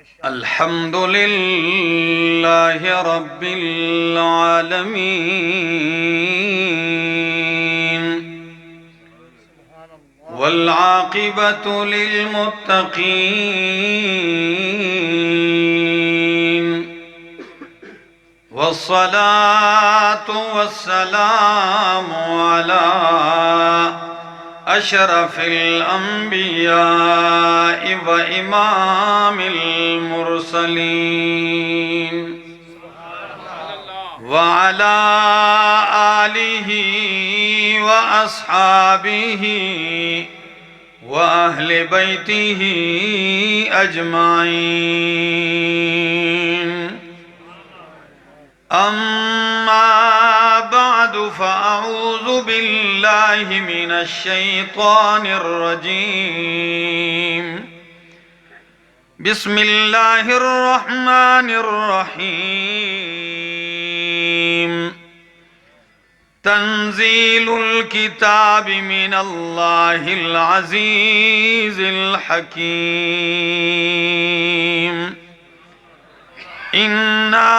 الحمد لله رب العالمين والعاقبة للمتقين والصلاة والسلام على أشرف الأنبياء وإمام المرسلين وعلى آله وأصحابه وأهل بيته أجمعين. أما بعد فأعوذ بالله من الشيطان الرجيم. بسم الله الرحمن الرحيم. تنزيل الكتاب من الله العزيز الحكيم. إنا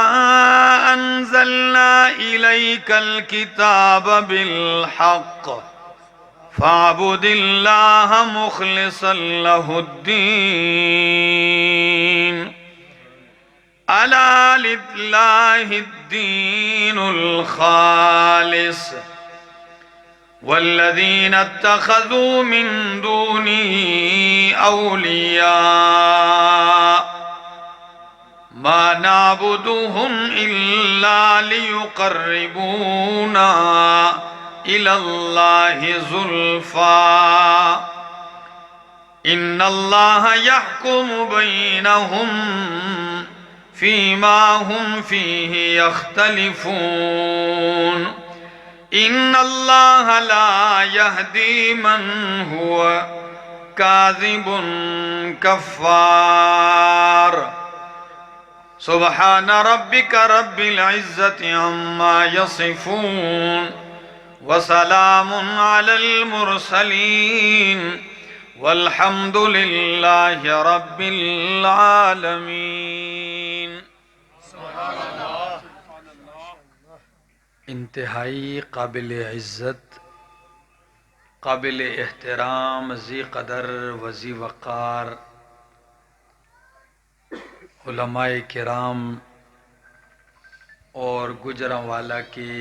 أنزلنا إليك الكتاب بالحق فاعبد الله مخلصا له الدين. ألا لله الدين الخالص والذين اتخذوا من دونه أولياء ما نعبدهم إلا ليقربونا إلى الله زلفى إن الله يحكم بينهم فيما هم فيه يختلفون. إن الله لا يهدي من هو كاذب كفار. سبحان ربك رب العزة عما يصفون وسلام على المرسلين والحمد لله رب العالمین. انتہائی قابل عزت، قابل احترام، ذی قدر و ذی وقار علماء کرام اور گجرانوالہ کے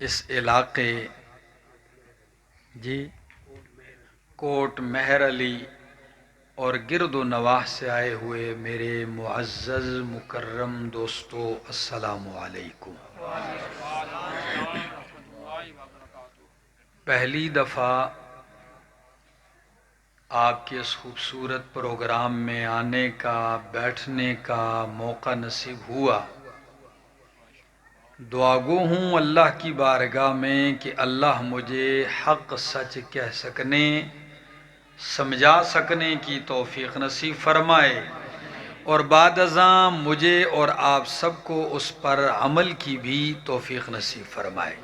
اس علاقے کوٹ مہر علی اور گرد و نواح سے آئے ہوئے میرے معزز مکرم دوستو، السلام علیکم. پہلی دفعہ آپ کے اس خوبصورت پروگرام میں آنے کا، بیٹھنے کا موقع نصیب ہوا. دعا گو ہوں اللہ کی بارگاہ میں کہ اللہ مجھے حق سچ کہہ سکنے، سمجھا سکنے کی توفیق نصیب فرمائے، اور بعد ازاں مجھے اور آپ سب کو اس پر عمل کی بھی توفیق نصیب فرمائے.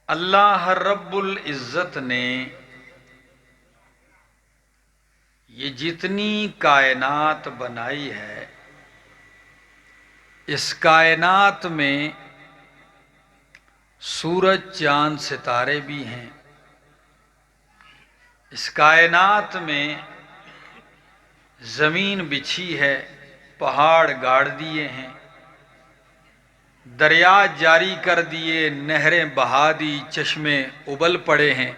اللہ رب العزت نے یہ جتنی کائنات بنائی ہے، اس کائنات میں سورج، چاند، ستارے بھی ہیں. اس کائنات میں زمین بچھی ہے، پہاڑ گاڑ دیے ہیں، دریا جاری کر دیے، نہریں بہا دی، چشمے ابل پڑے ہیں.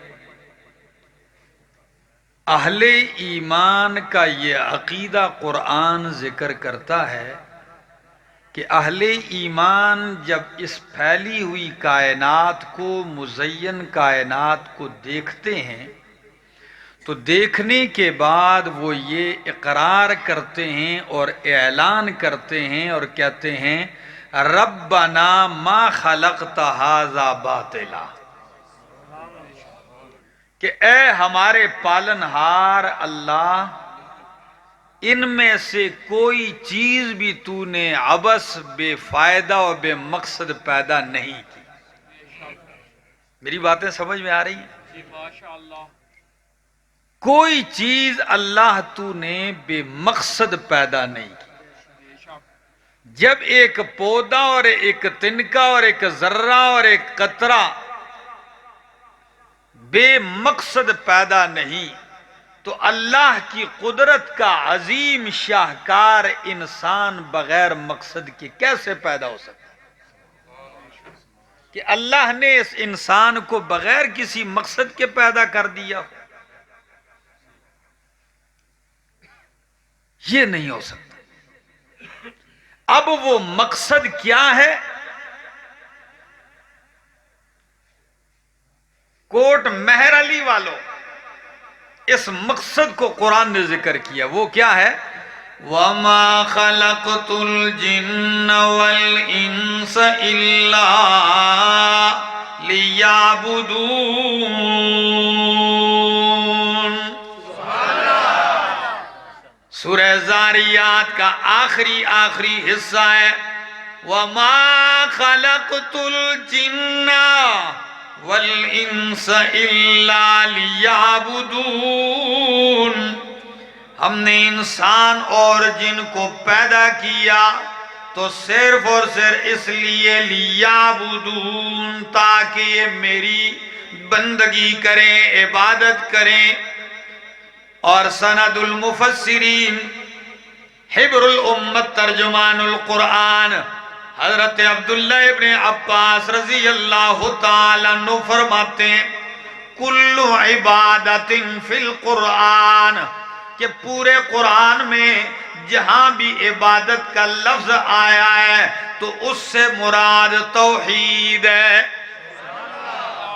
اہل ایمان کا یہ عقیدہ قرآن ذکر کرتا ہے کہ اہل ایمان جب اس پھیلی ہوئی کائنات کو، مزین کائنات کو دیکھتے ہیں تو دیکھنے کے بعد وہ یہ اقرار کرتے ہیں اور اعلان کرتے ہیں اور کہتے ہیں ربنا ما خلقت ھذا باطلا، کہ اے ہمارے پالنہار اللہ، ان میں سے کوئی چیز بھی تو نے عبث، بے فائدہ اور بے مقصد پیدا نہیں کی. میری باتیں سمجھ میں آ رہی ہیں؟ جی ماشاءاللہ. کوئی چیز اللہ تو نے بے مقصد پیدا نہیں کی۔ جب ایک پودا اور ایک تنکا اور ایک ذرہ اور ایک قطرہ بے مقصد پیدا نہیں، تو اللہ کی قدرت کا عظیم شاہکار انسان بغیر مقصد کے کیسے پیدا ہو سکتا ہے؟ کہ اللہ نے اس انسان کو بغیر کسی مقصد کے پیدا کر دیا، یہ نہیں ہو سکتا۔ اب وہ مقصد کیا ہے؟ کوٹ مہر علی والوں، اس مقصد کو قرآن نے ذکر کیا، وہ کیا ہے؟ وَمَا خَلَقْتُ الْجِنَّ وَالْإِنسَ إِلَّا لِيَعْبُدُونَ۔ سورہ زاریات کا آخری حصہ ہے، وَمَا خَلَقْتُ الْجِنَّ وَالْإِنسَ إِلَّا لِيَعْبُدُونَ۔ ہم نے انسان اور جن کو پیدا کیا تو صرف اور صرف اس لیے لیعبدون، تاکہ یہ میری بندگی کریں، عبادت کریں۔ اور سند المفسرین، حبر الامت، ترجمان القرآن حضرت عبداللہ ابن عباس رضی اللہ تعالیٰ عنہ فرماتے ہیں، کل عبادت فی القرآن، کہ پورے قرآن میں جہاں بھی عبادت کا لفظ آیا ہے تو اس سے مراد توحید ہے۔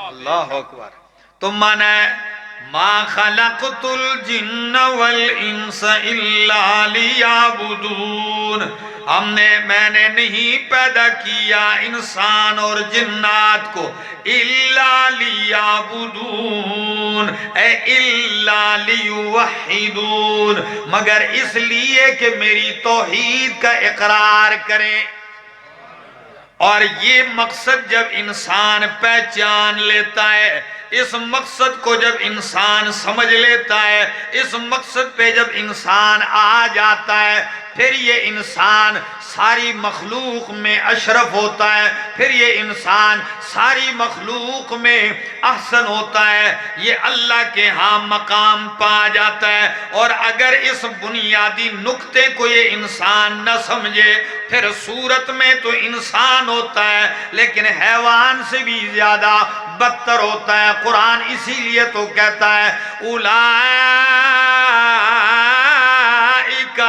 اللہ اکبر۔ تو مانا ہے ما خلقت الجن والانس الا لیعبدون، میں نے نہیں پیدا کیا انسان اور جنات کو الا لیعبدون، اے الا لیوحدون، مگر اس لیے کہ میری توحید کا اقرار کریں۔ اور یہ مقصد جب انسان پہچان لیتا ہے، اس مقصد کو جب انسان سمجھ لیتا ہے، اس مقصد پہ جب انسان آ جاتا ہے، پھر یہ انسان ساری مخلوق میں اشرف ہوتا ہے، پھر یہ انسان ساری مخلوق میں احسن ہوتا ہے، یہ اللہ کے ہاں مقام پا جاتا ہے۔ اور اگر اس بنیادی نقطے کو یہ انسان نہ سمجھے، پھر صورت میں تو انسان ہوتا ہے لیکن حیوان سے بھی زیادہ بدتر ہوتا ہے۔ قرآن اسی لیے تو کہتا ہے اولئک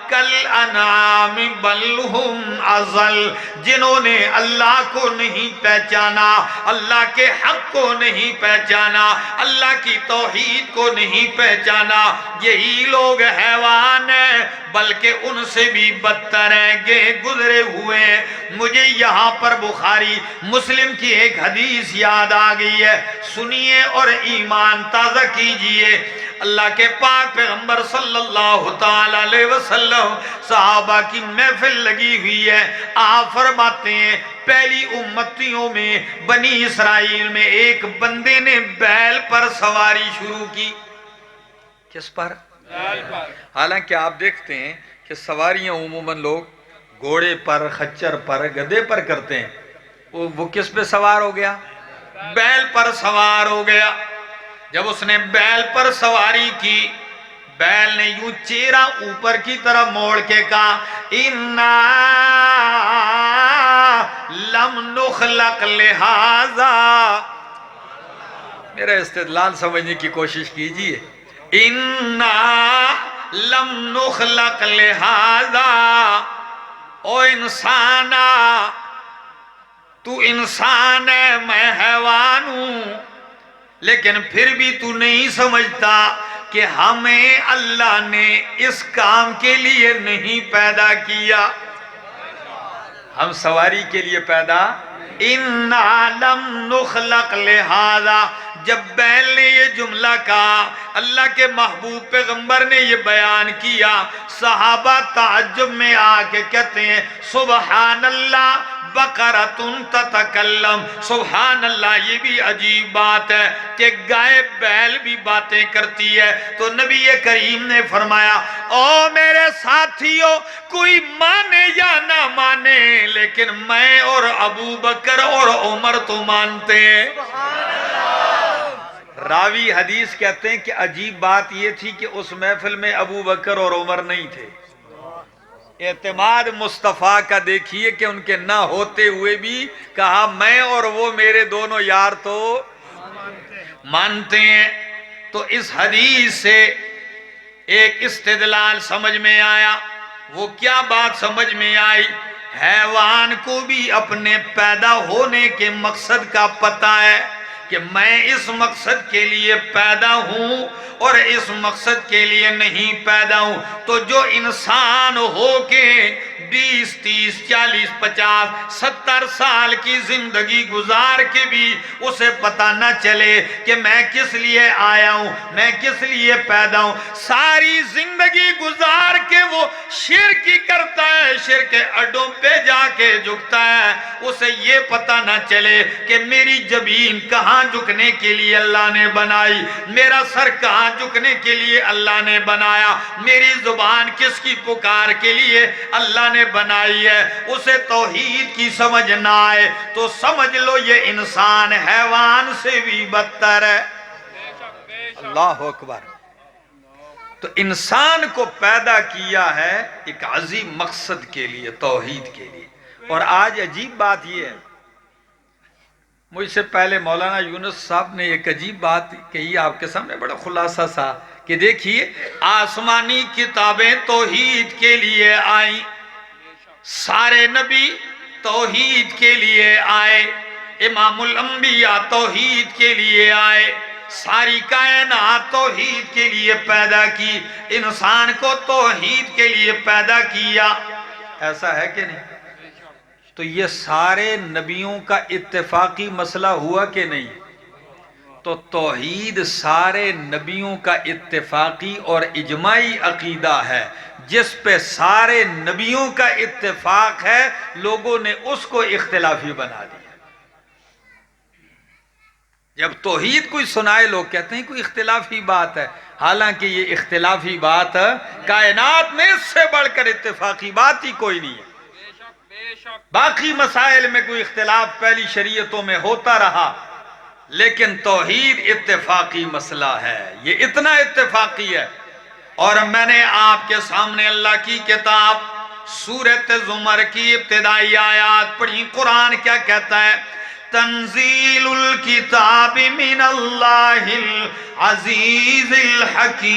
کالانعام بل ہم اضل، جنہوں نے اللہ کو نہیں پہچانا، اللہ کے حق کو نہیں پہچانا، اللہ کی توحید کو نہیں پہچانا، یہی لوگ حیوان ہیں، بلکہ ان سے بھی بدتر ہیں، گزرے ہوئے ہیں۔ مجھے یہاں پر بخاری مسلم کی ایک حدیث یاد آ گئی ہے، سنیے اور ایمان تازہ کیجئے۔ اللہ کے پاک پیغمبر صلی اللہ تعالی علیہ وسلم، صحابہ کی محفل لگی ہوئی ہے، آپ فرماتے ہیں پہلی امتیوں میں بنی اسرائیل میں ایک بندے نے بیل پر سواری شروع کی۔ کس پر؟ بیل پر۔ حالانکہ آپ دیکھتے ہیں کہ سواریاں عموماً لوگ گھوڑے پر، خچر پر، گدھے پر کرتے ہیں، وہ کس پہ سوار ہو گیا؟ بیل پر سوار ہو گیا۔ جب اس نے بیل پر سواری کی، بیل نے یوں چہرہ اوپر کی طرف موڑ کے کہا اِنَّا لَمْ نُخْلَقْ لِہَذَا، میرا استدلال سمجھنے کی کوشش کیجئے، اِنَّا لَمْ نُخْلَقْ لِہَذَا، او انسانا، تو انسان ہے، میں حیوان ہوں، لیکن پھر بھی تو نہیں سمجھتا کہ ہمیں اللہ نے اس کام کے لیے نہیں پیدا کیا، ہم سواری کے لیے پیدا۔ اِنَّا لَمْ نُخْلَقْ لِہَذَا، جب بیل نے یہ جملہ کہا، اللہ کے محبوب پیغمبر نے یہ بیان کیا، صحابہ تعجب میں آ کے کہتے ہیں سبحان اللہ بقرۃ تتکلم، سبحان اللہ، یہ بھی عجیب بات ہے کہ گائے بیل بھی باتیں کرتی ہے۔ تو نبی کریم نے فرمایا او میرے ساتھیوں، کوئی مانے یا نہ مانے لیکن میں اور ابو بکر اور عمر تو مانتے ہیں۔ راوی حدیث کہتے ہیں کہ عجیب بات یہ تھی کہ اس محفل میں ابو بکر اور عمر نہیں تھے۔ اعتماد مصطفیٰ کا دیکھیے کہ ان کے نہ ہوتے ہوئے بھی کہا میں اور وہ میرے دونوں یار تو مانتے ہیں۔ تو اس حدیث سے ایک استدلال سمجھ میں آیا۔ وہ کیا بات سمجھ میں آئی؟ حیوان کو بھی اپنے پیدا ہونے کے مقصد کا پتہ ہے کہ میں اس مقصد کے لیے پیدا ہوں اور اس مقصد کے لیے نہیں پیدا ہوں۔ تو جو انسان ہو کے 20 30 40 50 70 سال کی زندگی گزار کے بھی اسے پتہ نہ چلے کہ میں کس لیے آیا ہوں، میں کس لیے پیدا ہوں، ساری زندگی گزار کے وہ شرک ہی کرتا ہے، شرک کے اڈوں پہ جا کے جھکتا ہے، اسے یہ پتہ نہ چلے کہ میری جبین کہاں جھکنے کے لیے اللہ نے بنائی، میرا سر کہاں جھکنے کے لیے اللہ نے بنایا، میری زبان کس کی پکار کے لیے اللہ نے بنائی ہے، اسے توحید کی سمجھ نہ آئے تو سمجھ لو یہ انسان حیوان سے بھی بدتر ہے۔ اللہ اکبر۔ تو انسان کو پیدا کیا ہے ایک عظیم مقصد کے لیے، توحید کے لیے۔ اور آج عجیب بات یہ ہے، مجھ سے پہلے مولانا یونس صاحب نے ایک عجیب بات کہی آپ کے سامنے، بڑا خلاصہ سا، کہ دیکھیے آسمانی کتابیں توحید کے لیے آئیں، سارے نبی توحید کے لیے آئے، امام الانبیاء توحید کے لیے آئے، ساری کائنات توحید کے لیے پیدا کی، انسان کو توحید کے لیے پیدا کیا۔ ایسا ہے کہ نہیں؟ تو یہ سارے نبیوں کا اتفاقی مسئلہ ہوا کہ نہیں؟ تو توحید سارے نبیوں کا اتفاقی اور اجماعی عقیدہ ہے، جس پہ سارے نبیوں کا اتفاق ہے، لوگوں نے اس کو اختلافی بنا دیا۔ جب توحید کوئی سنائے لوگ کہتے ہیں کوئی اختلافی بات ہے، حالانکہ یہ اختلافی بات کائنات میں اس سے بڑھ کر اتفاقی بات ہی کوئی نہیں ہے۔ باقی مسائل میں کوئی اختلاف پہلی شریعتوں میں ہوتا رہا، لیکن توحید اتفاقی مسئلہ ہے، یہ اتنا اتفاقی ہے۔ اور میں نے آپ کے سامنے اللہ کی کتاب سورۃ زمر کی ابتدائی آیات پڑھی۔ قرآن کیا کہتا ہے؟ تنزیل الکتاب من اللہ العزیز الحکیم،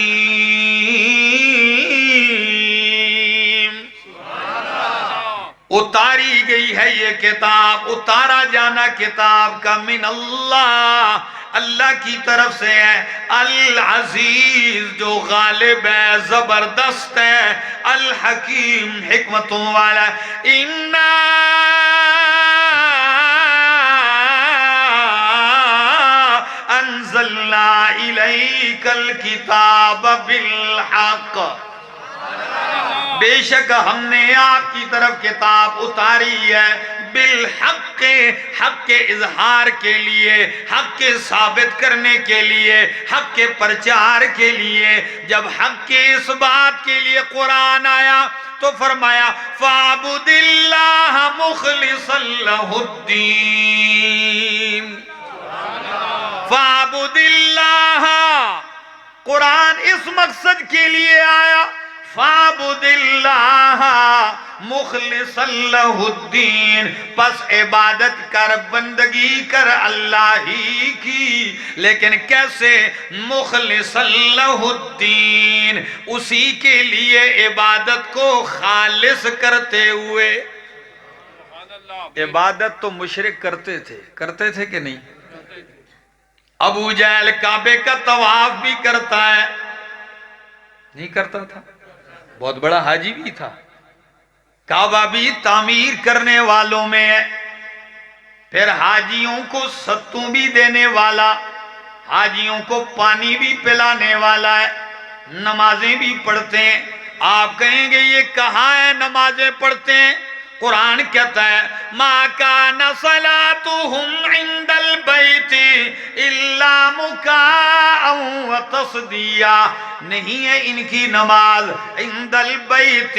اتاری گئی ہے یہ کتاب، اتارا جانا کتاب کا من اللہ، اللہ کی طرف سے ہے، العزیز جو غالب ہے، زبردست ہے، الحکیم حکمتوں والا۔ اِنَّا انزلنا الیک الکتاب بالحق، بے شک ہم نے آپ کی طرف کتاب اتاری ہے بالحق، حق کے اظہار کے لیے، حق کے ثابت کرنے کے لیے، حق کے پرچار کے لیے۔ جب حق کے اس بات کے لیے قرآن آیا تو فرمایا فَاعْبُدِ اللَّهَ مُخْلِصًا لَهُ الدِّينَ، فَاعْبُدِ اللَّهَ، قرآن اس مقصد کے لیے آیا، فَاعْبُدِ اللَّهَ مُخْلِصًا لَهُ الدِّينَ، پس عبادت کر، بندگی کر اللہ ہی کی، لیکن کیسے؟ مُخْلِصًا لَهُ الدِّينَ، اسی کے لیے عبادت کو خالص کرتے ہوئے۔ عبادت تو مشرک کرتے تھے کہ نہیں؟ ابو جہل کعبے کا طواف بھی کرتا ہے، نہیں کرتا تھا؟ بہت بڑا حاجی بھی تھا، کعبہ بھی تعمیر کرنے والوں میں ہے، پھر حاجیوں کو ستوں بھی دینے والا، حاجیوں کو پانی بھی پلانے والا ہے، نمازیں بھی پڑھتے ہیں۔ آپ کہیں گے یہ کہاں ہے نمازیں پڑھتے ہیں؟ قرآن کہتا ہے مَا كَانَ صَلَاتُهُمْ عِنْدَ الْبَيْتِ إِلَّا مُكَاءً وَتَصْدِيًّا، نہیں ہے ان کی نماز عند البیت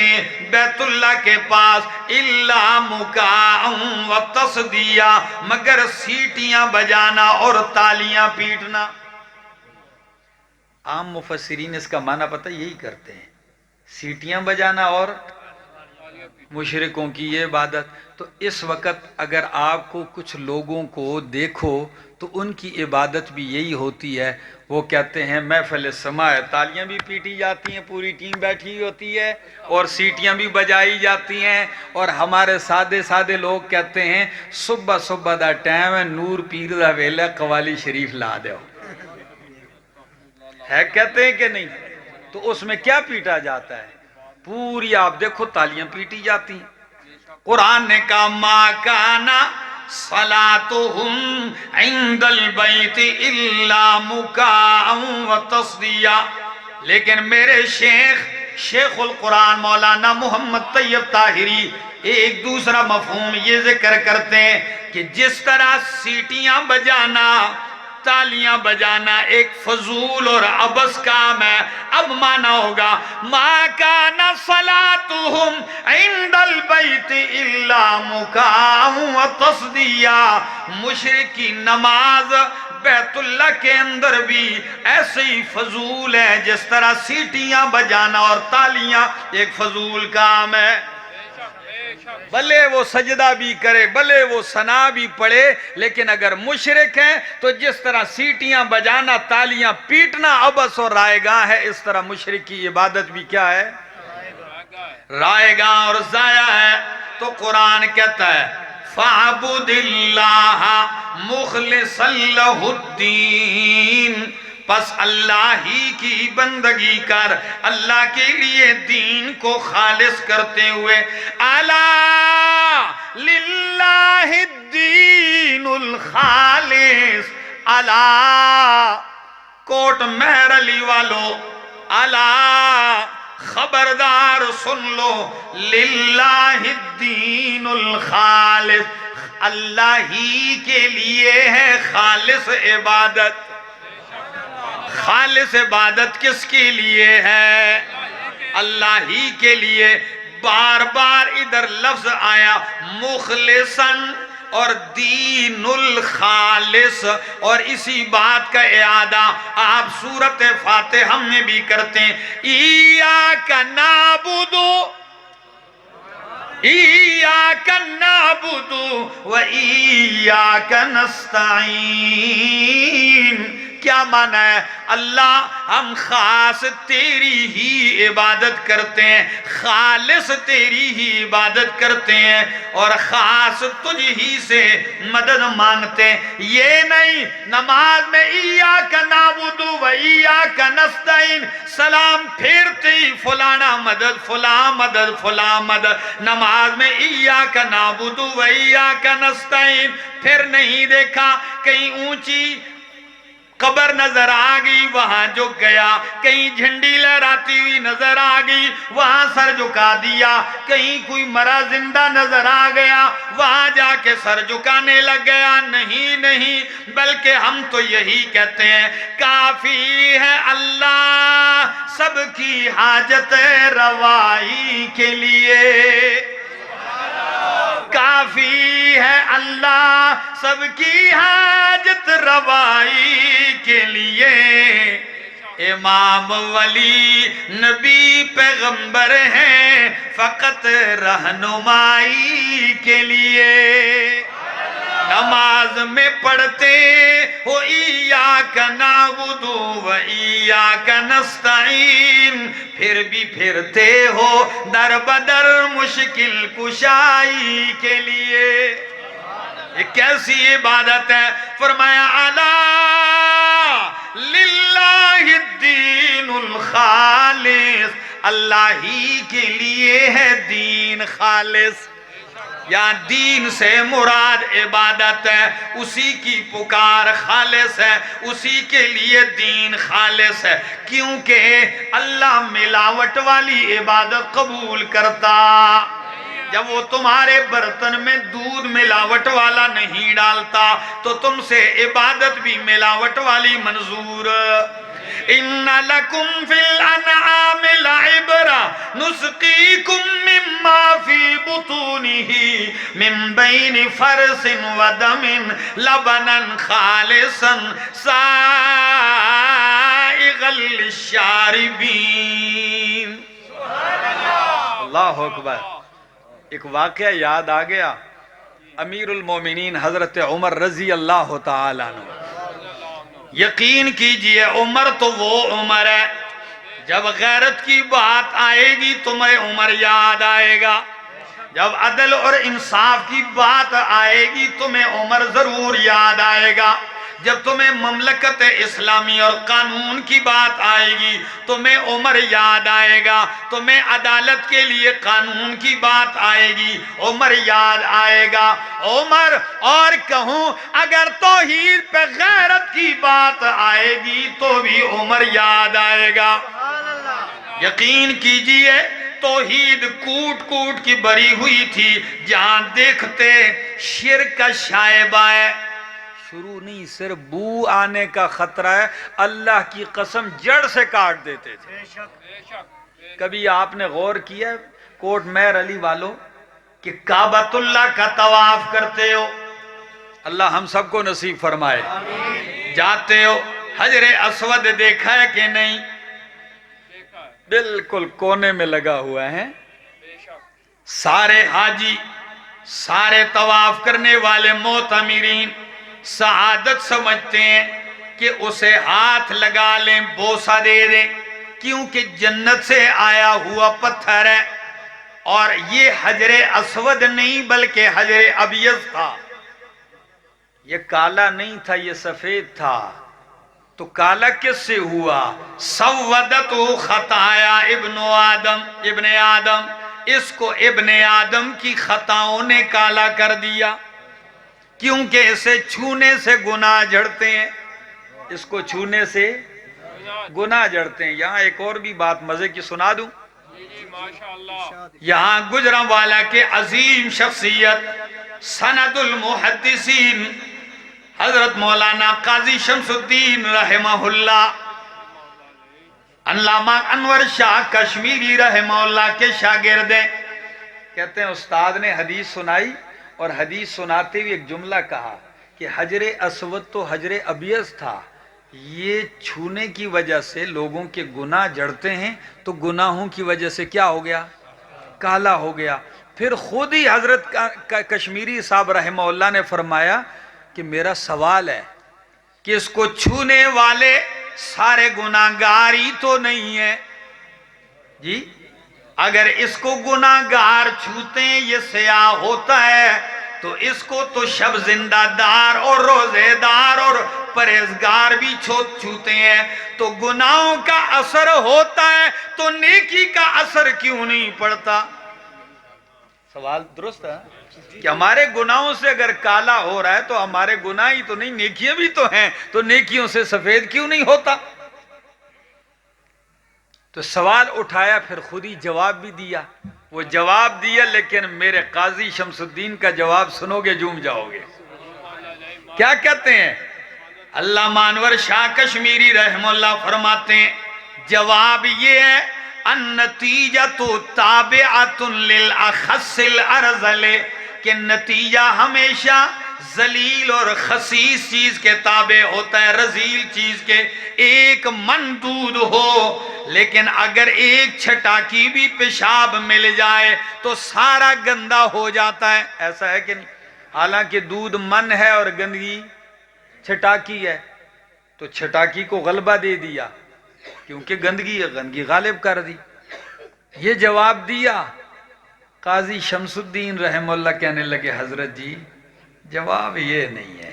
بیت اللہ کے پاس إِلَّا مُكَاءً وَتَصْدِيًّا، مگر سیٹیاں بجانا اور تالیاں پیٹنا۔ عام مفسرین اس کا معنی پتہ یہی کرتے ہیں، سیٹیاں بجانا اور مشرکوں کی یہ عبادت۔ تو اس وقت اگر آپ کو کچھ لوگوں کو دیکھو تو ان کی عبادت بھی یہی ہوتی ہے، وہ کہتے ہیں محفل سماع ہے، تالیاں بھی پیٹی جاتی ہیں، پوری ٹیم بیٹھی ہوتی ہے اور سیٹیاں بھی بجائی جاتی ہیں، اور ہمارے سادے سادے لوگ کہتے ہیں صبح صبح دا ٹائم ہے، نور پیر دا ویلا، قوالی شریف لا دیو، ہے کہتے ہیں کہ نہیں؟ تو اس میں کیا پیٹا جاتا ہے؟ پوری آپ دیکھو تالیاں پیٹی جاتی ہیں۔ قرآن نے کہا مَا كَانَ صَلَاتُهُمْ عِنْدَ الْبَيْتِ إِلَّا مُكَاءً وَتَصْدِيًّا، لیکن میرے شیخ القرآن مولانا محمد طیب طاہری ایک دوسرا مفہوم یہ ذکر کرتے ہیں کہ جس طرح سیٹیاں بجانا، تالیاں بجانا ایک فضول اور عبث کام ہے، اب مانا ہوگا مَا كَانَ صَلَاتُهُمْ عِنْدَ الْبَيْتِ إِلَّا مُكَاءً وَتَصْدِيًّا، مشرک کی نماز بیت اللہ کے اندر بھی ایسے ہی فضول ہے جس طرح سیٹیاں بجانا اور تالیاں ایک فضول کام ہے۔ بھلے وہ سجدہ بھی کرے، بھلے وہ ثنا بھی پڑھے، لیکن اگر مشرک ہیں تو جس طرح سیٹیاں بجانا، تالیاں پیٹنا عبث اور رائیگاں ہے، اس طرح مشرک کی عبادت بھی کیا ہے؟ رائیگاں اور ضائع ہے۔ تو قرآن کہتا ہے فَعْبُدِ اللَّهَ مُخْلِصًا لَهُ الدِّينَ، پس اللہ ہی کی بندگی کر، اللہ کے لیے دین کو خالص کرتے ہوئے۔ الا للہ الدین الخالص، الا کوٹ مہر علی والو، الا خبردار سن لو، للہ الدین الخالص، اللہ ہی کے لیے ہے خالص عبادت۔ خالص عبادت کس کے لیے ہے؟ اللہ ہی کے لیے۔ بار بار ادھر لفظ آیا مخلصاً اور دین الخالص، اور اسی بات کا اعادہ آپ سورۃ فاتحہ میں بھی کرتے ہیں، ایاک نعبد ایاک نعبد و ایاک نستعین۔ کیا معنی ہے؟ اللہ ہم خاص تیری ہی عبادت کرتے ہیں، خالص تیری ہی عبادت کرتے ہیں، اور خاص تجھ ہی سے مدد مانگتے ہیں۔ یہ نہیں نماز میں ایاک نعبد و ایاک نستعین سلام پھیرتے ہی فلانا مدد، فلاں مدد، فلاں مدد۔ نماز میں ایاک نعبد و ایاک نستعین پھر نہیں دیکھا کہیں اونچی قبر نظر آگئی وہاں جو گیا، کہیں جھنڈی لہراتی ہوئی نظر آگئی وہاں سر جھکا دیا، کہیں کوئی مرا زندہ نظر آگیا وہاں جا کے سر جھکانے لگ گیا۔ نہیں نہیں، بلکہ ہم تو یہی کہتے ہیں کافی ہے اللہ سب کی حاجت روائی کے لیے، کافی ہے اللہ سب کی حاجت روائی کے لیے، امام ولی نبی پیغمبر ہیں فقط رہنمائی کے لیے۔ نماز میں پڑھتے ہو ایاک نعبد و ایاک نستعین، پھر بھی پھرتے ہو در بدر مشکل کشائی کے لیے۔ یہ کیسی عبادت ہے؟ فرمایا الا للہ الدین الخالص، اللہ ہی کے لیے ہے دین خالص۔ یا دین سے مراد عبادت ہے، اسی کی پکار خالص ہے، اسی کے لیے دین خالص ہے، کیونکہ اللہ ملاوٹ والی عبادت قبول کرتا۔ جب وہ تمہارے برتن میں دودھ ملاوٹ والا نہیں ڈالتا تو تم سے عبادت بھی ملاوٹ والی منظور۔ ان لکم فی الانعام لعبرہ نسقیکم مما فی بطونہ من بین فرث ودم لبنا خالصا سائغا للشاربین۔ اللہ اکبر۔ ایک واقعہ یاد آ گیا، امیر المومنین حضرت عمر رضی اللہ تعالیٰ عنہ۔ یقین کیجئے عمر تو وہ عمر ہے، جب غیرت کی بات آئے گی تمہیں عمر یاد آئے گا، جب عدل اور انصاف کی بات آئے گی تمہیں عمر ضرور یاد آئے گا، جب تمہیں مملکت اسلامی اور قانون کی بات آئے گی تمہیں عمر یاد آئے گا، تمہیں عدالت کے لیے قانون کی بات آئے گی عمر یاد آئے گا۔ عمر اور کہوں اگر توحید پہ غیرت کی بات آئے گی تو بھی عمر یاد آئے گا۔ یقین کیجئے توحید کوٹ کوٹ کی بری ہوئی تھی، جہاں دیکھتے شرک کا شائبہ ہے، شروع نہیں صرف بو آنے کا خطرہ ہے، اللہ کی قسم جڑ سے کاٹ دیتے تھے۔ کبھی آپ نے غور کیا کوٹ مہر علی والوں کہ کعبۃ اللہ کا طواف کرتے ہو، اللہ ہم سب کو نصیب فرمائے، جاتے ہو حجر اسود دیکھا ہے کہ نہیں؟ بالکل کونے میں لگا ہوا ہے۔ سارے حاجی، سارے طواف کرنے والے معتمرین سعادت سمجھتے ہیں کہ اسے ہاتھ لگا لیں، بوسہ دے دیں، کیونکہ جنت سے آیا ہوا پتھر ہے، اور یہ حجر اسود نہیں بلکہ حجر ابیض تھا، یہ کالا نہیں تھا، یہ سفید تھا۔ تو کالا کس سے ہوا؟ سودت خطایا ابن آدم، اس کو ابن آدم کی خطاؤں نے کالا کر دیا، کیونکہ اسے چھونے سے گناہ جھڑتے ہیں، اس کو چھونے سے گناہ جھڑتے ہیں۔ یہاں ایک اور بھی بات مزے کی سنا دوں، یہاں گجرانوالہ کے عظیم شخصیت سند المحدثین حضرت مولانا قاضی شمس الدین رحمہ اللہ، علامہ انور شاہ کشمیری رحمہ اللہ کے شاگرد ہیں۔ کہتے ہیں استاد نے حدیث سنائی اور حدیث سناتے ہوئے ایک جملہ کہا کہ حجر اسود تو حجر ابیض تھا، یہ چھونے کی وجہ سے لوگوں کے گناہ جڑتے ہیں تو گناہوں کی وجہ سے کیا ہو گیا؟ کالا ہو گیا۔ پھر خود ہی حضرت کشمیری صاحب رحمہ اللہ نے فرمایا کہ میرا سوال ہے کہ اس کو چھونے والے سارے گناہگار ہی تو نہیں ہیں جی؟ اگر اس کو گناہگار چھوتے ہیں یہ سیاہ ہوتا ہے تو اس کو تو شب زندہ دار اور روزے دار اور پرہیزگار بھی چھوتے ہیں، تو گناہوں کا اثر ہوتا ہے تو نیکی کا اثر کیوں نہیں پڑتا؟ سوال درست ہے کہ ہمارے گناہوں سے اگر کالا ہو رہا ہے تو ہمارے گناہ ہی تو نہیں، نیکیاں بھی تو ہیں، تو نیکیوں سے سفید کیوں نہیں ہوتا؟ تو سوال اٹھایا، پھر خود ہی جواب بھی دیا۔ وہ جواب دیا لیکن میرے قاضی شمس الدین کا جواب سنو گے جھوم جاؤ گے۔ کیا کہتے ہیں؟ علامہ انور شاہ کشمیری رحمہ اللہ فرماتے ہیں جواب یہ ہے النتیجۃ تابعۃ للاخص الارذل، کہ نتیجہ ہمیشہ ذلیل اور خسیس چیز کے تابع ہوتا ہے، رذیل چیز کے۔ ایک مندود ہو لیکن اگر ایک چھٹاکی بھی پیشاب مل جائے تو سارا گندا ہو جاتا ہے، ایسا ہے کہ نہیں؟ حالانکہ دودھ من ہے اور گندگی چھٹاکی ہے، تو چھٹاکی کو غلبہ دے دیا کیونکہ گندگی ہے، گندگی غالب کر دی۔ یہ جواب دیا، قاضی شمس الدین رحمہ اللہ کہنے لگے حضرت جی جواب یہ نہیں ہے،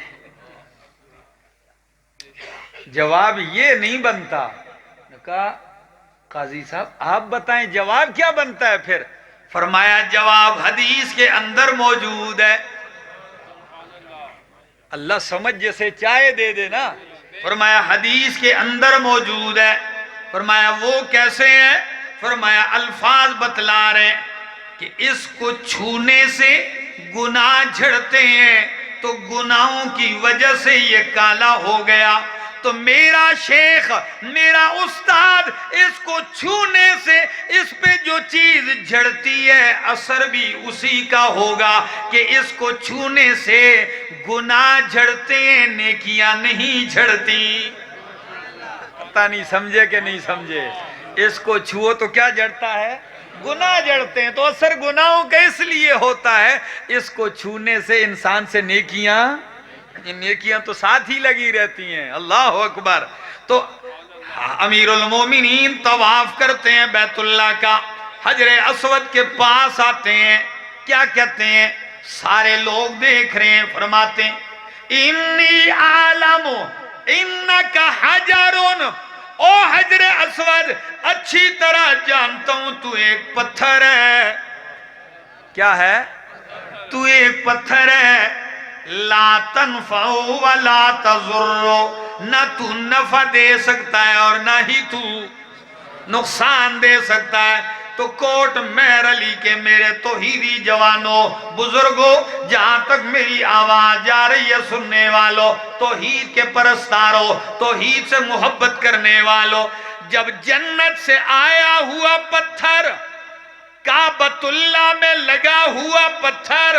جواب یہ نہیں بنتا۔ نے کہا قاضی صاحب آپ بتائیں جواب کیا بنتا ہے پھر؟ فرمایا جواب حدیث کے اندر موجود ہے۔ اللہ سمجھ جیسے چائے دے دے نا، فرمایا حدیث کے اندر موجود ہے۔ فرمایا وہ کیسے ہے؟ فرمایا الفاظ بتلا رہے کہ اس کو چھونے سے گناہ جھڑتے ہیں، تو گناہوں کی وجہ سے یہ کالا ہو گیا، تو میرا شیخ، میرا استاد اس کو چھونے سے اس پہ جو چیز جھڑتی ہے اثر بھی اسی کا ہوگا کہ اس کو چھونے سے گناہ جھڑتے ہیں، نیکیاں نہیں جھڑتی۔ پتہ نہیں سمجھے کہ نہیں سمجھے؟ اس کو چھو تو کیا جڑتا ہے؟ گناہ جڑتے ہیں، تو اثر گناہوں کا اس لیے ہوتا ہے، اس کو چھونے سے انسان سے نیکیاں تو ساتھ ہی لگی رہتی ہیں۔ اللہ اکبر۔ تو امیر المومنین طواف کرتے ہیں بیت اللہ کا، حجر اسود کے پاس آتے ہیں، کیا کہتے ہیں؟ سارے لوگ دیکھ رہے ہیں، فرماتے ہیں انی عالم انکا حجرن، او حجر اسود اچھی طرح جانتا ہوں تو ایک پتھر ہے۔ کیا ہے؟ تو ایک پتھر ہے، لا تنفع ولا تضر، نہ تو نفع دے سکتا ہے اور نہ ہی تو نقصان دے سکتا ہے۔ تو کوٹ مہر علی کے میرے توحیدی جوانوں، بزرگوں، جہاں تک میری آواز جا رہی ہے سننے والوں، توحید کے پرستاروں، توحید سے محبت کرنے والوں، جب جنت سے آیا ہوا پتھر، کعبۃ اللہ میں لگا ہوا پتھر،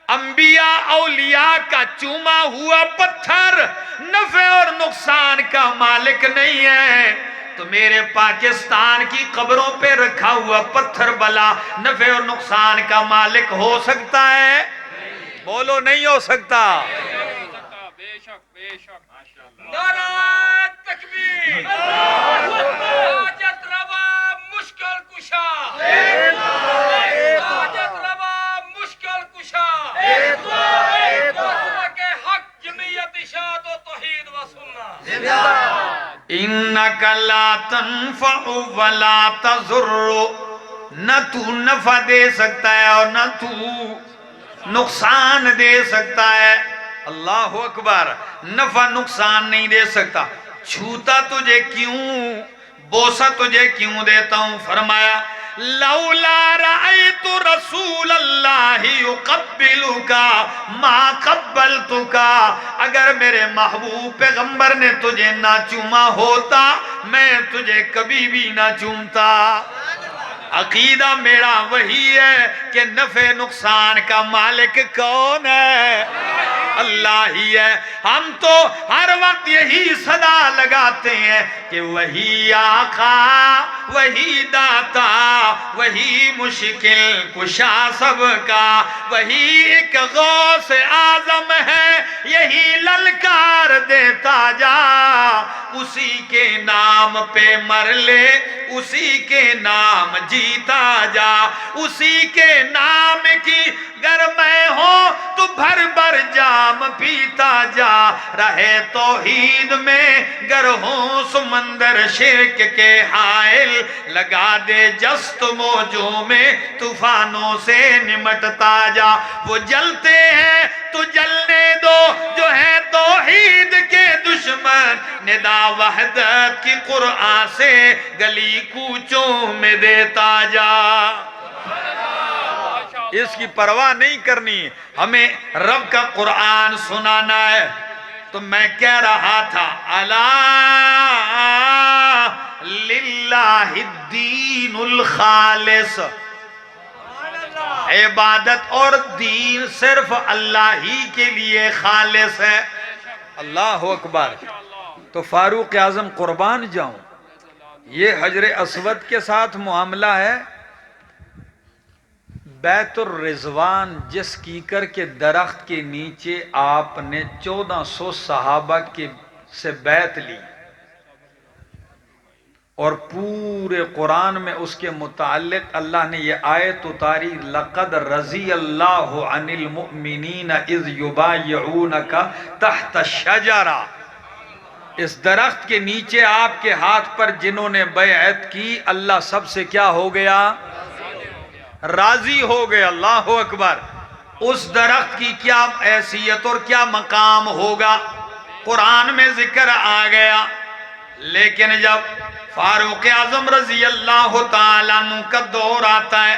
انبیاء اولیاء کا چوما ہوا پتھر نفع اور نقصان کا مالک نہیں ہے، تو میرے پاکستان کی قبروں پہ رکھا ہوا پتھر بلا نفع اور نقصان کا مالک ہو سکتا ہے؟ بولو نہیں ہو سکتا۔ بے شک بے شک۔ نعرہ تکبیر، حاجت روا مشکل کشا، حاجت روا مشکل کشا، مسلک حق جمعیت اشاعت و توحید و سنت۔ انکا لا تنفع ولا تضر، نہ تو نفع دے سکتا ہے اور نہ تو نقصان دے سکتا ہے۔ اللہ اکبر۔ نفع نقصان نہیں دے سکتا۔ چھوتا تجھے کیوں، بوسا تجھے کیوں دیتا ہوں؟ فرمایا لولا رأیت رسول اللہ یقبلک ما قبلتک، اگر میرے محبوب پیغمبر نے تجھے نہ چوما ہوتا میں تجھے کبھی بھی نہ چومتا۔ عقیدہ میرا وہی ہے کہ نفع نقصان کا مالک کون ہے؟ اللہ ہی ہے۔ ہم تو ہر وقت یہی صدا لگاتے ہیں کہ وہی آقا، وہی داتا، وہی مشکل کشا سب کا، وہی ایک غوث اعظم ہے، یہی للکار دیتا جا، اسی کے نام پہ مر لے، اسی کے نام جیتا جا، اسی کے نام کی گر میں ہوں تو بھر بھر جام پیتا جا، رہے توحید میں گر ہوں سمندر شرک کے حائل، لگا دے جست موجوں میں طوفانوں سے نمٹتا جا، وہ جلتے ہیں تو جلنے دو جو ہے توحید کے دشمن، ندا وحدت کی قرآن سے گلی کوچوں میں دیتا جا۔ اس کی پرواہ نہیں کرنی، ہمیں رب کا قرآن سنانا ہے۔ تو میں کہہ رہا تھا الا للہ الدین الخالص، عبادت اور دین صرف اللہ ہی کے لیے خالص ہے۔ اللہ اکبر۔ تو فاروق اعظم قربان جاؤں، یہ حجر اسود کے ساتھ معاملہ ہے۔ بیت الرضوان جس کیکر کے درخت کے نیچے آپ نے 1400 صحابہ سے بیعت لی، اور پورے قرآن میں اس کے متعلق اللہ نے یہ آیت اتاری لَقَدْ رَضِيَ اللَّهُ عَنِ الْمُؤْمِنِينَ اِذْ يُبَايِعُونَكَ تَحْتَ الشَّجَرَةِ، اس درخت کے نیچے آپ کے ہاتھ پر جنہوں نے بیعت کی اللہ سب سے کیا ہو گیا؟ راضی ہو گئے. اللہ اکبر. اس درخت کی کیا حیثیت اور کیا مقام ہوگا قرآن میں ذکر آ گیا. لیکن جب فاروق اعظم رضی اللہ تعالیٰ عنہ کا دور آتا ہے،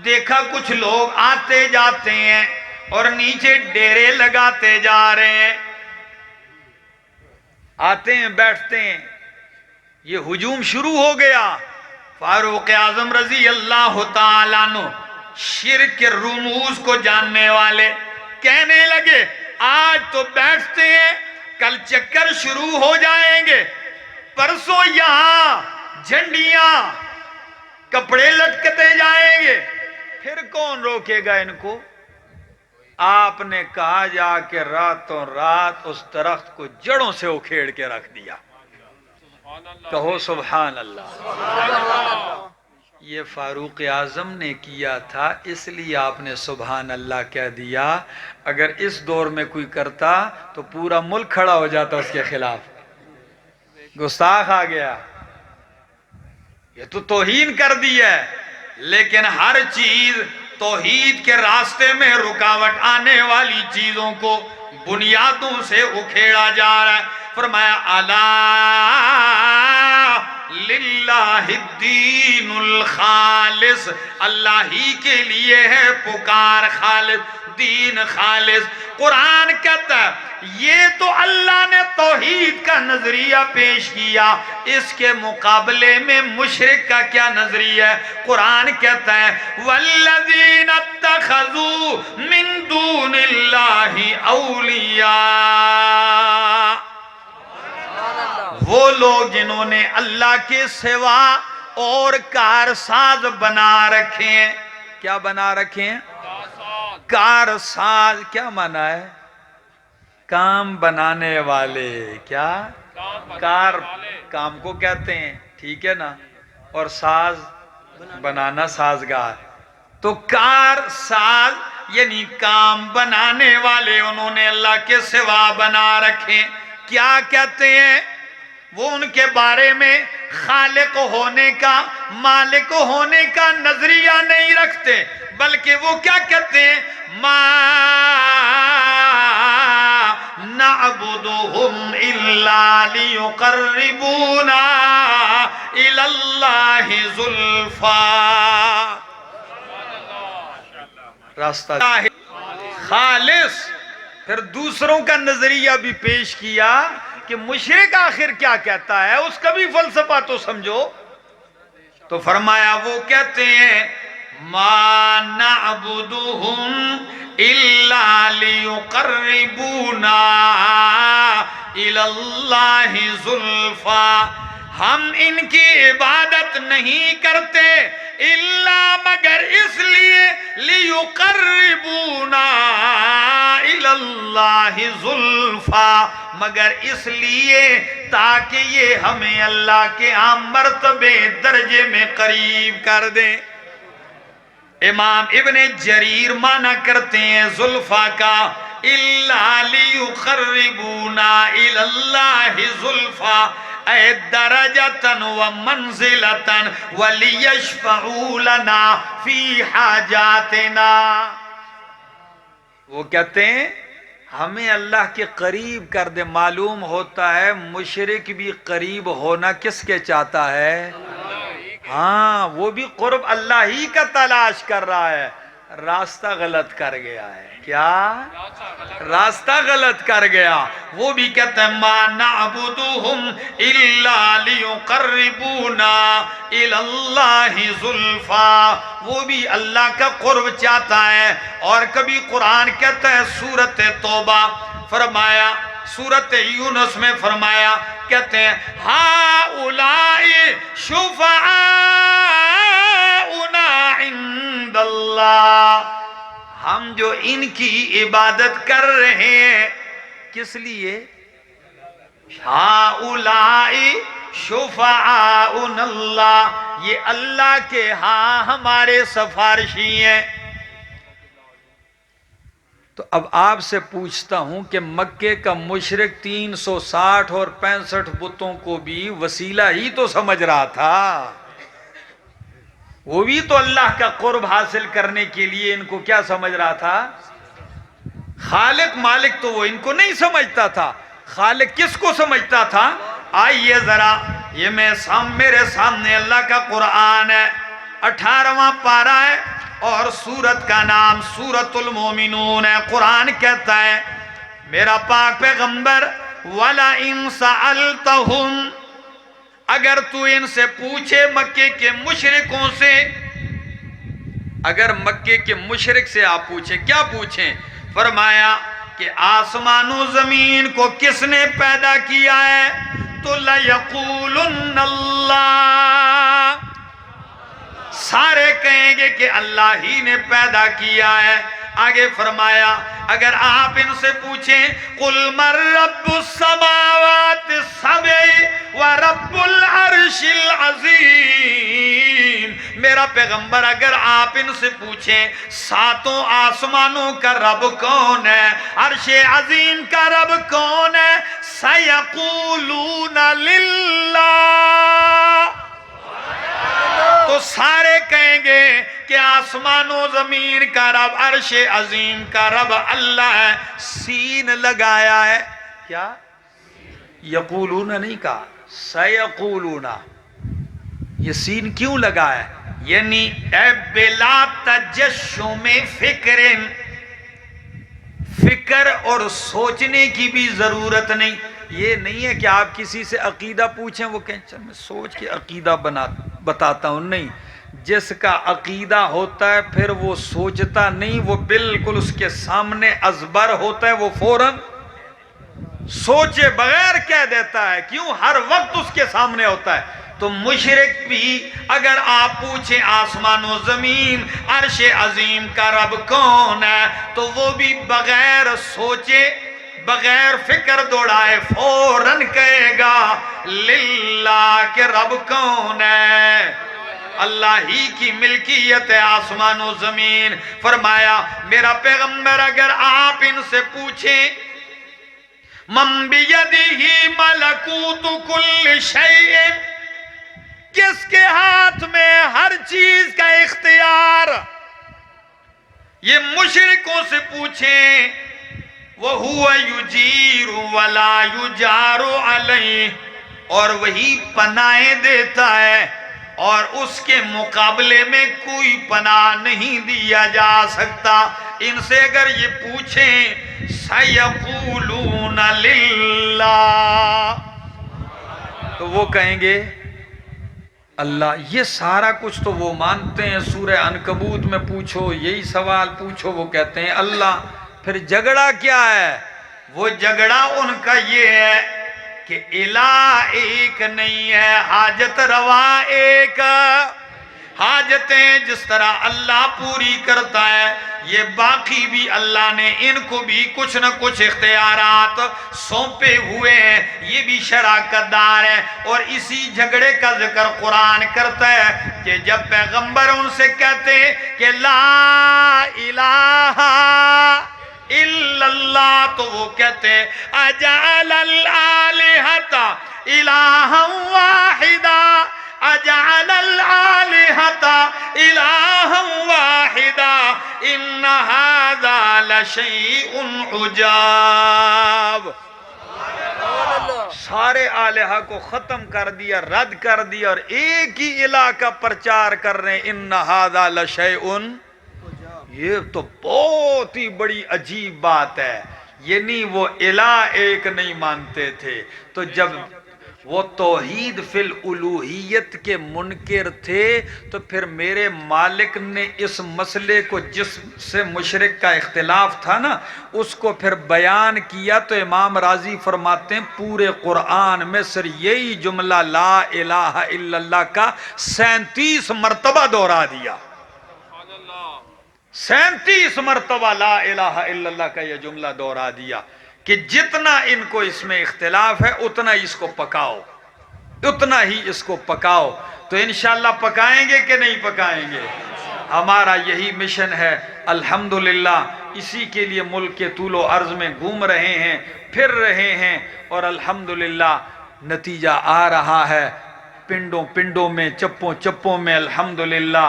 دیکھا کچھ لوگ آتے جاتے ہیں اور نیچے ڈیرے لگاتے جا رہے ہیں، آتے ہیں بیٹھتے ہیں. یہ ہجوم شروع ہو گیا. فاروق اعظم رضی اللہ تعالیٰ عنہ شرک کے رموز کو جاننے والے کہنے لگے آج تو بیٹھتے ہیں، کل چکر شروع ہو جائیں گے، پرسوں یہاں جھنڈیاں کپڑے لٹکتے جائیں گے، پھر کون روکے گا ان کو؟ آپ نے کہا جا کے راتوں رات اس درخت کو جڑوں سے اکھیڑ کے رکھ دیا. کہو سبحان اللہ. یہ فاروق اعظم نے کیا تھا، اس لیے آپ نے سبحان اللہ کہہ دیا. اگر اس دور میں کوئی کرتا تو پورا ملک کھڑا ہو جاتا اس کے خلاف. گستاخ آ گیا، یہ تو توہین کر دی ہے. لیکن ہر چیز توحید کے راستے میں رکاوٹ آنے والی چیزوں کو بنیادوں سے اکھیڑا جا رہا ہے. فرمایا الا للہ الدین الخالص، اللہ ہی کے لیے ہے پکار خالص، دین خالص. قرآن کہتا ہے یہ تو اللہ نے توحید کا نظریہ پیش کیا، اس کے مقابلے میں مشرک کا کیا نظریہ ہے؟ قرآن کہتا ہے والذین اتخذوا من دون اللہ اولیاء، وہ لوگ جنہوں نے اللہ کے سوا اور کارساز بنا رکھے ہیں. کیا بنا رکھے ہیں؟ کارساز. کیا معنی ہے؟ کام بنانے والے. کیا؟ کام کو کہتے ہیں، ٹھیک ہے نا، اور ساز بنانا، سازگار. تو کارساز یعنی کام بنانے والے انہوں نے اللہ کے سوا بنا رکھے. کیا کہتے ہیں وہ؟ ان کے بارے میں خالق ہونے کا، مالک ہونے کا نظریہ نہیں رکھتے، بلکہ وہ کیا کہتے ہیں؟ ما نعبدهم الا ليقربونا الى الله زلفى. راستہ خالص. پھر دوسروں کا نظریہ بھی پیش کیا کہ مشرک آخر کیا کہتا ہے، اس کا بھی فلسفہ تو سمجھو. تو فرمایا وہ کہتے ہیں ما نعبدهم الا ليقربونا الى الله زلفى، ہم ان کی عبادت نہیں کرتے الا مگر اس لیے لیقربونا الی اللہ زلفیٰ، مگر اس لیے تاکہ یہ ہمیں اللہ کے عام مرتبے درجے میں قریب کر دیں. امام ابن جریر معنی کرتے ہیں زلفیٰ کا الا لیقربونا الی اللہ زلفیٰ اے درجتاً و منزلتاً ولیشفعوا لنا فی حاجاتنا. وہ کہتے ہیں ہمیں اللہ کے قریب کر دے. معلوم ہوتا ہے مشرک بھی قریب ہونا کس کے چاہتا ہے؟ ہاں، وہ بھی قرب اللہ ہی کا تلاش کر رہا ہے. راستہ غلط کر گیا ہے. کیا؟ راستہ غلط کر گیا. وہ بھی کہتے ہیں ما نعبدهم الا لیقربونا الی اللہ زلفیٰ، وہ بھی اللہ کا قرب چاہتا ہے. اور کبھی قرآن کہتا ہے سورۃ توبہ فرمایا، سورۃ یونس میں فرمایا، کہتے ہیں ہؤلاء شفعاؤنا عند اللہ، ہم جو ان کی عبادت کر رہے ہیں کس لیے؟ ہؤلاء شفعاؤنا اللہ، یہ اللہ کے ہاں ہمارے سفارشی ہیں. تو اب آپ سے پوچھتا ہوں کہ مکے کا مشرک 360 اور 65 بتوں کو بھی وسیلہ ہی تو سمجھ رہا تھا. وہ بھی تو اللہ کا قرب حاصل کرنے کے لیے ان کو کیا سمجھ رہا تھا؟ خالق مالک تو وہ ان کو نہیں سمجھتا تھا، خالق کس کو سمجھتا تھا؟ آئیے ذرا یہ میرے سامنے اللہ کا قرآن ہے، 18واں پارہ ہے اور سورت کا نام سورت المومنون ہے۔ قرآن کہتا ہے میرا پاک پیغمبر وَلَئِن سَأَلْتَهُمْ، اگر تو ان سے پوچھے مکے کے مشرکوں سے، اگر مکے کے مشرک سے آپ پوچھیں، کیا پوچھیں؟ فرمایا کہ آسمان و زمین کو کس نے پیدا کیا ہے؟ تو لَيَقُولُنَّ اللَّهُ، سارے کہیں گے کہ اللہ ہی نے پیدا کیا ہے۔ آگے فرمایا اگر آپ ان سے پوچھیں قُلْ مَن رَّبُّ السَّمَاوَاتِ السَّبْعِ وَرَبُّ الْعَرْشِ الْعَظِيمِ، میرا پیغمبر اگر آپ ان سے پوچھیں ساتوں آسمانوں کا رب کون ہے، عرش عظیم کا رب کون ہے، سَيَقُولُونَ لِلَّهِ، تو سارے کہیں گے کہ آسمان و زمین کا رب، عرش عظیم کا رب اللہ ہے۔ سین لگایا ہے، کیا؟ یقولون نہیں کہا، سیقولون۔ یہ سین کیوں لگا ہے؟ یعنی اے بلا تجشم فکر، فکر اور سوچنے کی بھی ضرورت نہیں۔ یہ نہیں ہے کہ آپ کسی سے عقیدہ پوچھیں وہ کہیں چل میں سوچ کے عقیدہ بتاتا ہوں، نہیں، جس کا عقیدہ ہوتا ہے پھر وہ سوچتا نہیں، وہ بالکل اس کے سامنے ازبر ہوتا ہے، وہ فوراً سوچے بغیر کہہ دیتا ہے، کیوں؟ ہر وقت اس کے سامنے ہوتا ہے۔ تو مشرک بھی اگر آپ پوچھیں آسمان و زمین عرش عظیم کا رب کون ہے تو وہ بھی بغیر سوچے بغیر فکر دوڑائے فوراً کہے گا للہ، کہ رب کون ہے؟ اللہ ہی کی ملکیت ہے آسمان و زمین۔ فرمایا میرا پیغمبر اگر آپ ان سے پوچھیں من بیدہ ملکوت کل شیء، کس کے ہاتھ میں ہر چیز کا اختیار، یہ مشرکوں سے پوچھیں وَهُوَ يُجِيرُ وَلَا يُجَارُ عَلَيْهِ، اور وہی پناہیں دیتا ہے اور اس کے مقابلے میں کوئی پناہ نہیں دیا جا سکتا۔ ان سے اگر یہ پوچھیں سَيَقُولُونَ لِلَّهِ، تو وہ کہیں گے اللہ۔ یہ سارا کچھ تو وہ مانتے ہیں، سورہ عنکبوت میں پوچھو یہی سوال پوچھو وہ کہتے ہیں اللہ۔ پھر جھگڑا کیا ہے؟ وہ جھگڑا ان کا یہ ہے کہ الہ ایک نہیں ہے، حاجت روا ایک، حاجتیں جس طرح اللہ پوری کرتا ہے یہ باقی بھی اللہ نے ان کو بھی کچھ نہ کچھ اختیارات سونپے ہوئے ہیں، یہ بھی شراکت دار ہے۔ اور اسی جھگڑے کا ذکر قرآن کرتا ہے کہ جب پیغمبر ان سے کہتے کہ لا الہ الا اللہ تو وہ کہتے ہیں اجعل الالہۃ الہا واحدا، اجعل الالہۃ الہا واحدا ان ھذا لشیء عجاب۔ سارے آلہہ کو ختم کر دیا، رد کر دیا، اور ایک ہی الہ کا پرچار کر رہے ہیں ان ھذا لشیء، یہ تو بہت ہی بڑی عجیب بات ہے۔ یعنی وہ الہ ایک نہیں مانتے تھے، تو جب وہ توحید فی الالوہیت کے منکر تھے تو پھر میرے مالک نے اس مسئلے کو جس سے مشرک کا اختلاف تھا نا اس کو پھر بیان کیا، تو امام راضی فرماتے ہیں پورے قرآن میں صرف یہی جملہ لا الہ الا اللہ کا 37 مرتبہ دہرا دیا، 37 مرتبہ لا الہ الا اللہ کا یہ جملہ دہرا دیا کہ جتنا ان کو اس میں اختلاف ہے اتنا اس کو پکاؤ، اتنا ہی اس کو پکاؤ۔ تو انشاءاللہ پکائیں گے کہ نہیں پکائیں گے؟ ہمارا یہی مشن ہے الحمدللہ، اسی کے لیے ملک کے طول و عرض میں گھوم رہے ہیں، پھر رہے ہیں، اور الحمدللہ نتیجہ آ رہا ہے۔ پنڈوں پنڈوں میں، چپوں چپوں میں، الحمدللہ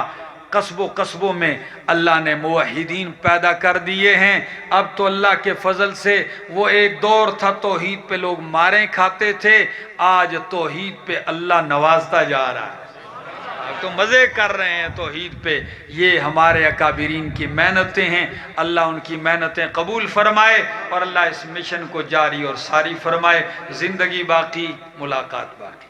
قصبوں قصبوں میں اللہ نے موحدین پیدا کر دیے ہیں۔ اب تو اللہ کے فضل سے وہ ایک دور تھا توحید پہ لوگ ماریں کھاتے تھے، آج توحید پہ اللہ نوازتا جا رہا ہے، اب تو مزے کر رہے ہیں توحید پہ۔ یہ ہمارے اکابرین کی محنتیں ہیں، اللہ ان کی محنتیں قبول فرمائے اور اللہ اس مشن کو جاری اور ساری فرمائے۔ زندگی باقی، ملاقات باقی۔